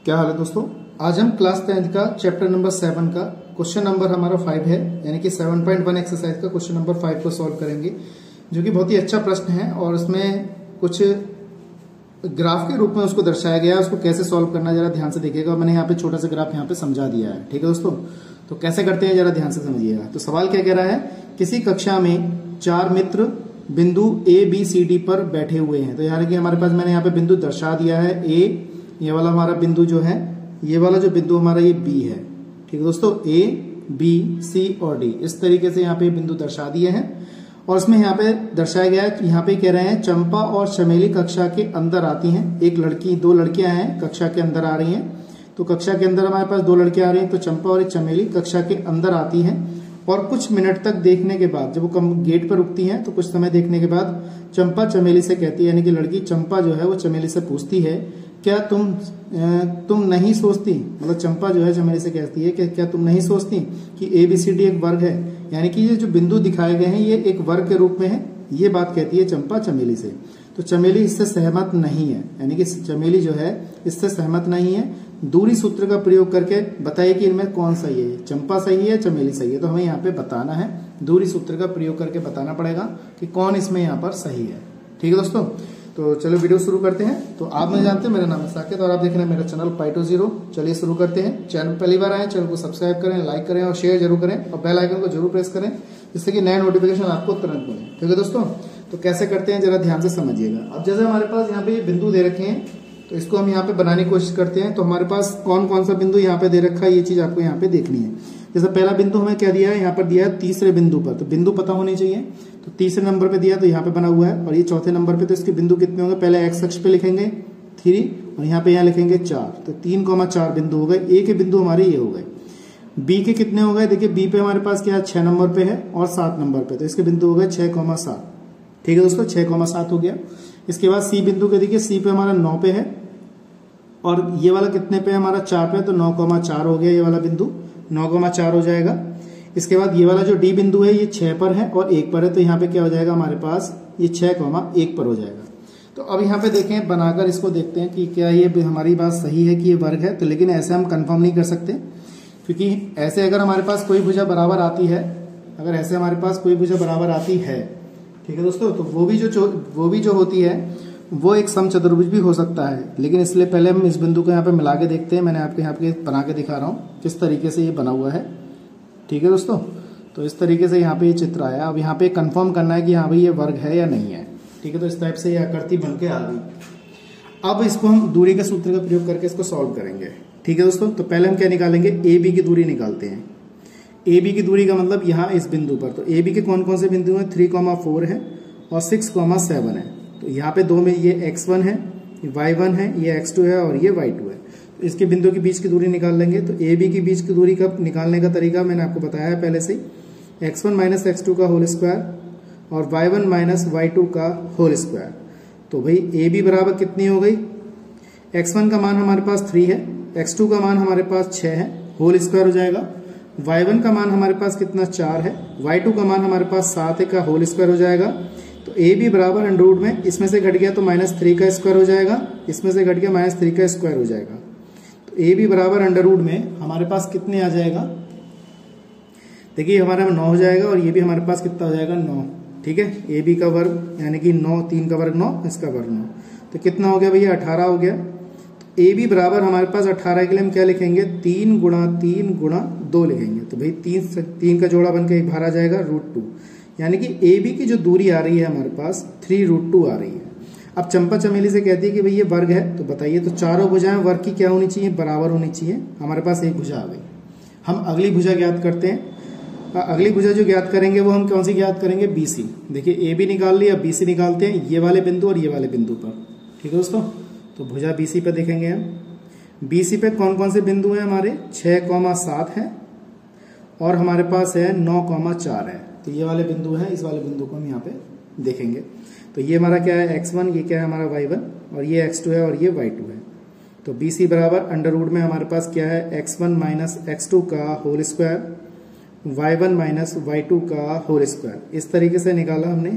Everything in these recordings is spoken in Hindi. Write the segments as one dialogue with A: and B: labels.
A: क्या हाल है दोस्तों। आज हम क्लास 10th का चैप्टर नंबर 7 का क्वेश्चन नंबर हमारा 5 है, यानी कि 7.1 एक्सरसाइज का क्वेश्चन नंबर 5 को सॉल्व करेंगे, जो कि बहुत ही अच्छा प्रश्न है और इसमें कुछ ग्राफ के रूप में उसको दर्शाया गया है। उसको कैसे सॉल्व करना है जरा ध्यान से देखिएगा। मैंने यहाँ पे छोटा सा ग्राफ यहाँ पे समझा दिया है, ठीक है दोस्तों। तो कैसे करते हैं जरा ध्यान से समझिएगा। तो सवाल क्या कह रहा है, किसी कक्षा में 4 मित्र बिंदु ए बी सी डी पर बैठे हुए हैं। तो यानी कि हमारे पास मैंने यहाँ पे बिंदु दर्शा दिया है ए, ये वाला हमारा बिंदु जो है, ये वाला जो बिंदु हमारा ये बी है, ठीक है दोस्तों। ए बी सी और डी इस तरीके से यहाँ पे बिंदु दर्शा दिए हैं और इसमें यहाँ पे दर्शाया गया है कि यहाँ पे कह रहे हैं चंपा और चमेली कक्षा के अंदर आती हैं। एक लड़की, 2 लड़कियां हैं कक्षा के अंदर आ रही हैं। तो कक्षा के अंदर हमारे पास 2 लड़कियां आ रही हैं, तो चंपा और एक चमेली कक्षा के अंदर आती हैं और कुछ मिनट तक देखने के बाद, जब वो गेट पर रुकती हैं तो कुछ समय देखने के बाद चंपा चमेली से कहती है, यानी कि लड़की चंपा जो है वो चमेली से पूछती है, क्या तुम नहीं सोचती, मतलब चंपा जो है चमेली से कहती है कि क्या तुम नहीं सोचती कि ए बी सी डी एक वर्ग है, यानी कि ये जो बिंदु दिखाए गए हैं ये एक वर्ग के रूप में है। ये बात कहती है चंपा चमेली से। तो चमेली इससे सहमत नहीं है, यानी कि चमेली जो है इससे सहमत नहीं है। दूरी सूत्र का प्रयोग करके बताइए कि इनमें कौन सही है, चंपा सही है चमेली सही है। तो हमें यहाँ पे बताना है, दूरी सूत्र का प्रयोग करके बताना पड़ेगा कि कौन इसमें यहाँ पर सही है, ठीक है दोस्तों। तो चलो वीडियो शुरू करते हैं। तो आप मुझे जानते हैं, मेरा नाम है साकेत और आप देख रहे हैं मेरा चैनल Pi2Zero। चलिए शुरू करते हैं। चैनल पहली बार आए, चैनल को सब्सक्राइब करें, लाइक करें और शेयर जरूर करें और बेल आइकन को जरूर प्रेस करें, जिससे कि नए नोटिफिकेशन आपको तुरंत मिले, ठीक है दोस्तों। तो कैसे करते हैं जरा ध्यान से समझिएगा। अब जैसे हमारे पास यहाँ पे बिंदु दे रखे हैं, तो इसको हम यहाँ पे बनाने की कोशिश करते हैं। तो हमारे पास कौन कौन सा बिंदु यहाँ पे दे रखा है, ये चीज आपको यहाँ पे देखनी है। जैसे पहला बिंदु हमें क्या दिया है, यहाँ पर दिया है तीसरे बिंदु पर, तो बिंदु पता होनी चाहिए। तो तीसरे नंबर पे दिया तो यहाँ पे बना हुआ है, और ये चौथे नंबर पे, तो इसके बिंदु कितने होंगे, पहले एक्स अक्ष पे लिखेंगे 3 और यहाँ पे यहाँ लिखेंगे 4। तो 3,4 बिंदु हो गए। ए के बिंदु हमारे ये हो गए। बी के कितने हो गए, देखिए बी पे हमारे पास क्या है, 6 नंबर पे है और 7 नंबर पे, तो इसके बिंदु हो गए 6,7, ठीक है दोस्तों, 6,7 हो गया। इसके बाद सी बिंदु के देखिए, सी पे हमारा 9 पे है और ये वाला कितने पे है हमारा 4 पे, तो 9,4 हो गया। ये वाला बिंदु 9,4 हो जाएगा। इसके बाद ये वाला जो डी बिंदु है ये 6 पर है और 1 पर है, तो यहाँ पे क्या हो जाएगा हमारे पास, ये 6,1 पर हो जाएगा। तो अब यहाँ पे देखें, बनाकर इसको देखते हैं कि क्या ये हमारी बात सही है कि ये वर्ग है। तो लेकिन ऐसे हम कंफर्म नहीं कर सकते, क्योंकि ऐसे अगर हमारे पास कोई भुजा बराबर आती है, अगर ऐसे हमारे पास कोई भुजा बराबर आती है, ठीक है दोस्तों, तो वो भी जो होती है वो एक समचतुर्भुज भी हो सकता है। लेकिन इसलिए पहले हम इस बिंदु को यहाँ पे मिला के देखते हैं। मैंने आपके यहाँ पे बना के दिखा रहा हूँ किस तरीके से ये बना हुआ है, ठीक है दोस्तों। तो इस तरीके से यहाँ पे ये चित्र आया। अब यहाँ पे कंफर्म करना है कि हाँ भाई ये वर्ग है या नहीं है, ठीक है। तो इस टाइप से ये आकृति बन के आ गई। अब इसको हम दूरी के सूत्र का प्रयोग करके इसको सॉल्व करेंगे, ठीक है दोस्तों। तो पहले हम क्या निकालेंगे, ए बी की दूरी निकालते हैं। ए बी की दूरी का मतलब यहाँ इस बिंदु पर, तो ए बी के कौन कौन से बिंदु हैं, 3,4 है और 6,7 है। तो यहाँ पे 2 में ये x1 है, ये y1 है, ये x2 है और ये y2 है। तो इसके बिंदु के बीच की दूरी निकाल लेंगे। तो ए बी के बीच की दूरी का निकालने का तरीका मैंने आपको बताया है पहले से ही, x1 माइनस x2 का होल स्क्वायर और y1 माइनस y2 का होल स्क्वायर। तो भाई ए बी बराबर कितनी हो गई, x1 का मान हमारे पास 3 है, x2 का मान हमारे पास 6 है, होल स्क्वायर हो जाएगा। y1 का मान हमारे पास कितना 4 है, y2 का मान हमारे पास 7 है का होल स्क्वायर हो जाएगा। तो ए बी बराबर अंडर रूट में, इसमें से घट गया तो -3 का स्क्वायर हो जाएगा, इसमें से घट गया -3 का स्क्वायर हो जाएगा। तो ए बी बराबर अंडर रूट में हमारे पास कितने आ जाएगा, देखिए हमारा 9 हो जाएगा और ये भी हमारे पास कितना हो जाएगा 9, ठीक है। ए बी का वर्ग यानी कि 9, 3 का वर्ग 9, इसका वर्ग 9, तो कितना हो गया भैया 18 हो गया। तो ए बी बराबर हमारे पास 18 के लिए हम क्या लिखेंगे, 3 गुणा 3 गुणा 2 लिखेंगे। तो भाई 3 का जोड़ा बनकर एक बाहर आ जाएगा √2, यानी कि ए बी की जो दूरी आ रही है हमारे पास 3√2 आ रही है। अब चंपा चमेली से कहती है कि भाई ये वर्ग है, तो बताइए तो चारों भुजाएं वर्ग की क्या होनी चाहिए, बराबर होनी चाहिए। हमारे पास एक भुजा आ गई। हम अगली भुजा ज्ञात करते हैं। अगली भुजा जो ज्ञात करेंगे वो हम कौन सी ज्ञात करेंगे, BC। देखिए ए बी निकाल लिया, BC निकालते हैं, ये वाले बिंदु और ये वाले बिंदु पर, ठीक है दोस्तों। तो भुजा BC पे देखेंगे हम। BC पे कौन कौन से बिंदु हैं हमारे, 6,7 है और हमारे पास है 9,4 है। तो ये वाले बिंदु हैं, इस वाले बिंदु को हम यहाँ पे देखेंगे। तो ये हमारा क्या है x1, ये क्या है हमारा y1 और ये x2 है और ये y2 है। तो BC बराबर अंडर रूट में हमारे पास क्या है, x1 माइनस x2 का whole square, y1 minus y2 का होल स्क्वायर। इस तरीके से निकाला हमने।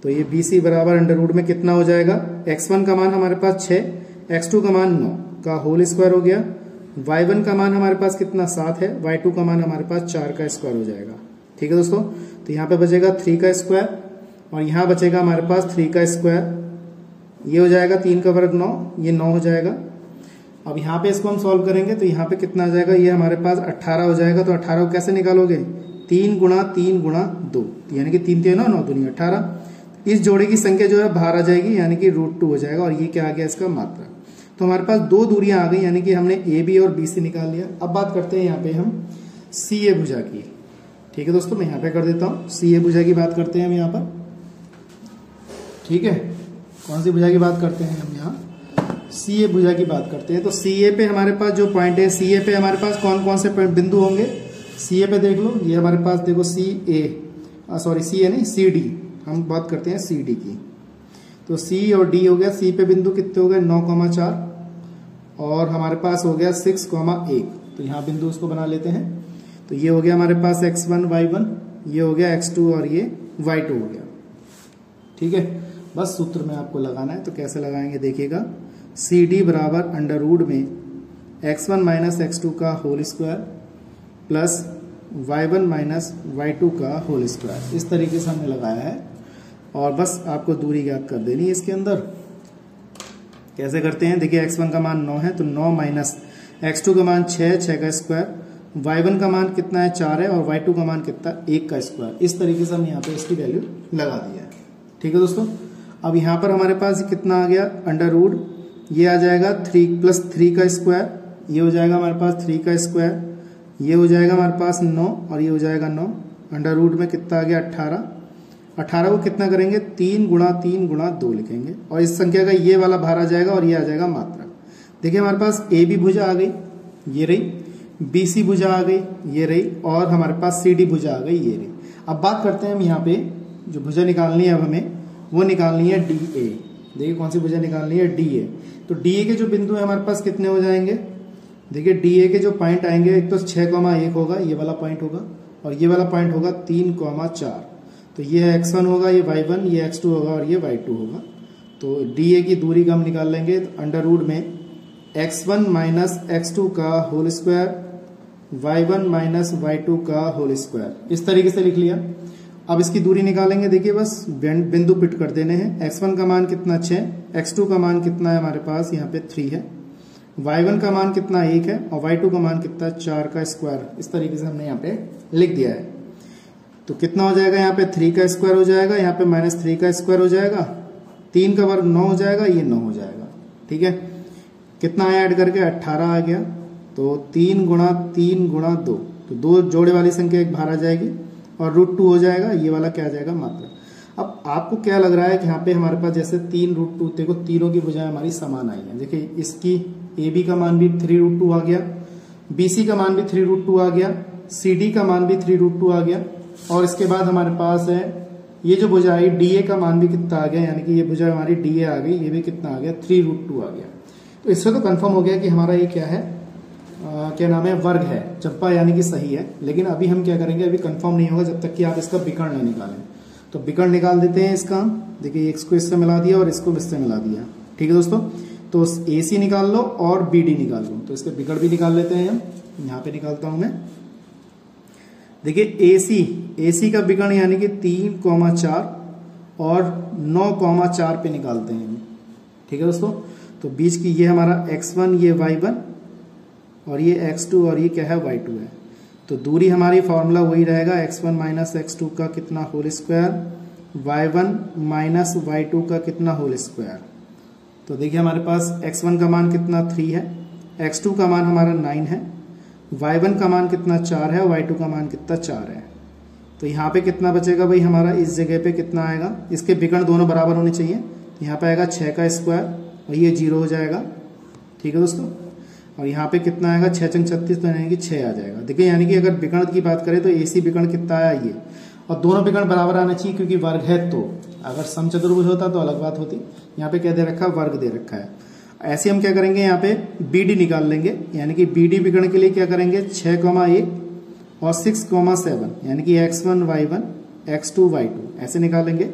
A: तो ये BC बराबर अंडर रूट में कितना हो जाएगा, x1 का मान हमारे पास 6, x2 का मान 9, का होल स्क्वायर हो गया, y1 का मान हमारे पास कितना 7 है, y2 का मान हमारे पास 4 का स्क्वायर हो जाएगा। ठीक है दोस्तों, तो यहाँ पे बचेगा 3 का स्क्वायर और यहाँ बचेगा हमारे पास 3 का स्क्वायर, ये हो जाएगा 3 का वर्ग 9, ये 9 हो जाएगा। अब यहाँ पे इसको हम सॉल्व करेंगे तो यहाँ पे कितना आ जाएगा, ये हमारे पास 18 हो जाएगा। तो 18 को कैसे निकालोगे, 3 गुणा 3 गुणा 2, यानी कि 3 3 9 दूनी 18। इस जोड़े की संख्या जो है बाहर आ जाएगी, यानी कि √2 हो जाएगा। और ये क्या आ गया, इसका मात्रा। तो हमारे पास दो दूरियां आ गई, यानी कि हमने ए बी और बी सी निकाल लिया। अब बात करते हैं यहाँ पे हम सी ए भुजा की। ठीक है दोस्तों, मैं यहाँ पे कर देता हूँ, सी ए भुजा की बात करते हैं हम यहाँ पर। ठीक है, कौन सी भुजा की बात करते हैं हम यहाँ, सी ए भुजा की बात करते हैं। तो सी ए पे हमारे पास जो पॉइंट है, सी ए पे हमारे पास कौन कौन से बिंदु होंगे, सी ए पे देख लो, ये हमारे पास देखो सी ए नहीं सी डी, हम बात करते हैं सी डी की। तो सी और डी हो गया, सी पे बिंदु कितने हो गए 9,4 और हमारे पास हो गया 6,1। तो यहाँ बिंदु उसको बना लेते हैं। तो ये हो गया हमारे पास x1 y1, ये हो गया x2 और ये y2 हो गया। ठीक है, बस सूत्र में आपको लगाना है। तो कैसे लगाएंगे देखिएगा, सी डी बराबर अंडर रूट में x1 माइनस x2 का whole square plus y1 minus y2 का होल स्क्वायर, इस तरीके से हमने लगाया है। और बस आपको दूरी ज्ञात कर देनी है इसके अंदर। कैसे करते हैं, देखिए x1 का मान 9 है, तो 9 माइनस x2 का मान 6 का स्क्वायर, y1 का मान कितना है 4 है और y2 का मान कितना 1 का स्क्वायर। इस तरीके से हम यहाँ पे इसकी वैल्यू लगा दिया है। ठीक है दोस्तों, अब यहाँ पर हमारे पास कितना आ गया, अंडर रूट, ये आ जाएगा 3 प्लस 3 का स्क्वायर, ये हो जाएगा हमारे पास 3 का स्क्वायर, ये हो जाएगा हमारे पास 9 और ये हो जाएगा 9। अंडर रूट में कितना आ गया 18। 18 को कितना करेंगे, 3 गुणा 3 गुणा 2 लिखेंगे और इस संख्या का ये वाला बाहर आ जाएगा और ये आ जाएगा मात्रा। देखिए हमारे पास ए बी भुजा आ गई, ये रही, बी सी भुजा आ गई, ये रही, और हमारे पास सी डी भुजा आ गई, ये रही। अब बात करते हैं हम यहाँ पे जो भुजा निकालनी है, अब हमें वो निकालनी है डी ए। देखिए कौन सी भुजा निकालनी है, डी ए। तो डी ए के जो बिंदु है हमारे पास कितने हो जाएंगे, देखिए डी ए के जो पॉइंट आएंगे, एक तो 6,1 होगा, ये वाला पॉइंट होगा, और ये वाला पॉइंट होगा 3,4। तो ये x1 होगा, ये y1, ये x2 होगा और ये y2 होगा। तो डी ए की दूरी का हम निकाल लेंगे, तो अंडर रूट में x1 माइनस x2 का whole square, y1 minus y2 का होल स्क्वायर, इस तरीके से लिख लिया। अब इसकी दूरी निकालेंगे, देखिए बस बिंदु पिट कर देने हैं। x1 का मान कितना 6, x2 का मान कितना है हमारे पास यहाँ पे 3 है, y1 का मान कितना 1 है और y2 का मान कितना 4 का स्क्वायर। इस तरीके से हमने यहाँ पे लिख दिया है। तो कितना हो जाएगा, यहाँ पे 3 का स्क्वायर हो जाएगा, यहाँ पे -3 का स्क्वायर हो जाएगा, 3 का वर्ग 9 हो जाएगा, ये 9 हो जाएगा। ठीक है, कितना आया ऐड करके 18 आ गया। तो 3 गुणा 3 गुणा 2, तो दो जोड़े वाली संख्या एक बाहर आ जाएगी और √2 हो जाएगा, ये वाला क्या आ जाएगा मात्रा। अब आपको क्या लग रहा है कि यहाँ पे हमारे पास जैसे 3√2, देखो तीनों की भुजाएं हमारी समान आई है। देखिए इसकी ए बी का मान भी 3√2 आ गया, बी सी का मान भी 3√2 आ गया, सी डी का मान भी 3√2 आ गया, और इसके बाद हमारे पास है ये जो भुजा आई डी ए का मान भी कितना आ गया, यानी कि ये भुजा हमारी डी ए आ गई, ये भी कितना आ गया 3√2 आ गया। तो इससे तो कंफर्म हो गया कि हमारा ये क्या है, क्या नाम है, वर्ग है, चप्पा यानी कि सही है। लेकिन अभी हम क्या करेंगे, अभी कंफर्म नहीं होगा जब तक कि आप इसका विकर्ण न निकालें। तो विकर्ण निकाल देते हैं इसका। देखिए इसको इससे मिला दिया और इसको इससे मिला दिया। ठीक है दोस्तों, तो ए सी निकाल लो और बी डी निकाल लो। तो इसके विकर्ण भी निकाल लेते हैं हम, यहाँ पे निकालता हूं मैं। देखिए ए सी का विकर्ण यानी कि 3,4 और 9,4 पे निकालते हैं हम। ठीक है दोस्तों, तो बीच की ये हमारा x1, ये y1 और ये x2 और ये क्या है y2 है। तो दूरी हमारी फॉर्मूला वही रहेगा, x1 माइनस x2 का कितना whole square, y1 minus y2 का कितना होल स्क्वायर। तो देखिए हमारे पास x1 का मान कितना 3 है, x2 का मान हमारा 9 है, y1 का मान कितना 4 है, y2 का मान कितना 4 है। तो यहाँ पे कितना बचेगा भाई हमारा, इस जगह पे कितना आएगा, इसके विकर्ण दोनों बराबर होने चाहिए। तो यहाँ पे आएगा 6 का स्क्वायर और ये 0 हो जाएगा। ठीक है दोस्तों, और यहाँ पे कितना आएगा 6 × 36, तो यानी कि 6 आ जाएगा। देखिए यानी कि अगर विकर्ण की बात करें तो एसी विकर्ण कितना आया ये, और दोनों विकर्ण बराबर आना चाहिए क्योंकि वर्ग है। तो अगर समचतुर्भुज होता तो अलग बात होती। यहाँ पे क्या दे रखा है, वर्ग दे रखा है। ऐसे हम क्या करेंगे, यहाँ पे बी डी निकाल लेंगे, यानी कि बी डी विकर्ण के लिए क्या करेंगे 6,1 और 6,7, यानी कि x1 y1 x2 y2 ऐसे निकालेंगे।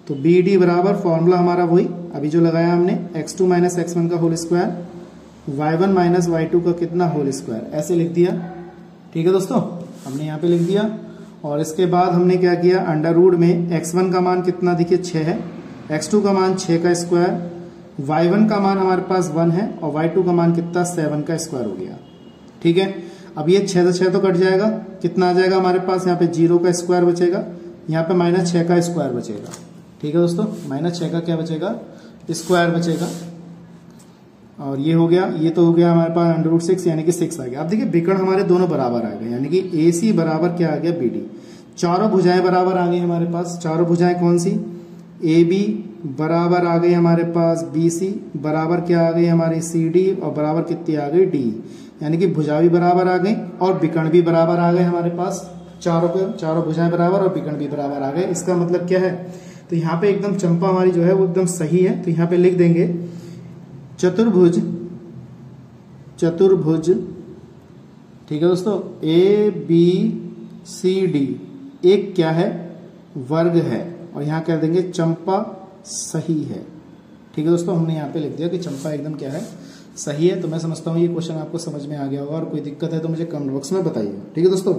A: तो बी डी बराबर फॉर्मूला हमारा वही अभी जो लगाया हमने, x2 माइनस x1 का whole square y1 minus y2 का कितना होल स्क्वायर, ऐसे लिख दिया। ठीक है दोस्तों, हमने यहाँ पे लिख दिया। और इसके बाद हमने क्या किया, अंडर रूट में x1 का मान कितना देखिए 6 है, x2 का मान 6 का स्क्वायर, y1 का मान हमारे पास 1 है और y2 का मान कितना 7 का स्क्वायर हो गया। ठीक है, अब ये 6 से 6 तो कट जाएगा, कितना आ जाएगा हमारे पास, यहाँ पे 0 का स्क्वायर बचेगा, यहाँ पे माइनस 6 का स्क्वायर बचेगा। ठीक है दोस्तों, माइनस 6 का क्या बचेगा, स्क्वायर बचेगा। और ये हो गया, ये तो हो गया हमारे पास अंडर रूट 6 यानी कि 6 आ गया। अब देखिए विकर्ण हमारे दोनों बराबर आ गए, यानी कि AC बराबर क्या आ गया BD। चारों भुजाएं बराबर आ गई हमारे पास। चारों भुजाएं कौन सी, AB बराबर आ गई हमारे पास BC, बराबर क्या आ गई हमारी CD, और बराबर कितनी आ गई D, यानी कि भुजा भी बराबर आ गई और विकर्ण भी बराबर आ गए हमारे पास। चारों भुजाएं बराबर और विकर्ण भी बराबर आ गए। इसका मतलब क्या है, तो यहाँ पे एकदम चंपा हमारी जो है वो एकदम सही है। तो यहाँ पे लिख देंगे चतुर्भुज, ठीक है दोस्तों, ABCD एक क्या है, वर्ग है, और यहाँ कह देंगे चंपा सही है। ठीक है दोस्तों, हमने यहाँ पे लिख दिया कि चंपा एकदम क्या है, सही है। तो मैं समझता हूँ ये क्वेश्चन आपको समझ में आ गया होगा, और कोई दिक्कत है तो मुझे कमेंट बॉक्स में बताइए। ठीक है दोस्तों।